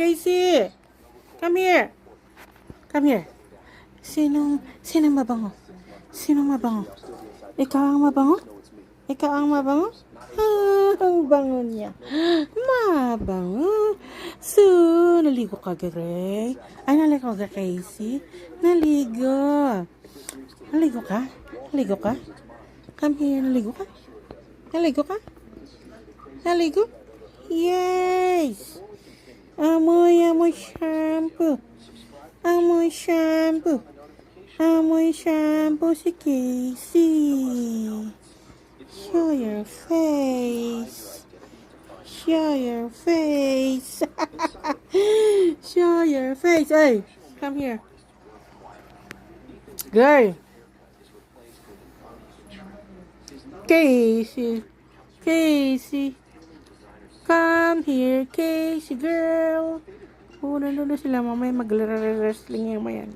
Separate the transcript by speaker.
Speaker 1: Casey! Come here! Come here. Sinong mabango? Sinong mabango? Ikaw ang mabango? Ikaw ang mabango? Ang bango niya. Mabango. So, naligo ka, Gray? Ay, naligo ka, Casey? Naligo. Naligo ka? Naligo ka? Come here, naligo ka? Naligo ka? Naligo? Yes! Amoy shampoo. Amoy shampoo. Amoy shampoo si Casey. Show your face. Show your face. Show your face. Hey, come here. Girl. Casey. Casey. Come here, Casey girl. Nandun na sila mamaya mag-wrestling yung mayan.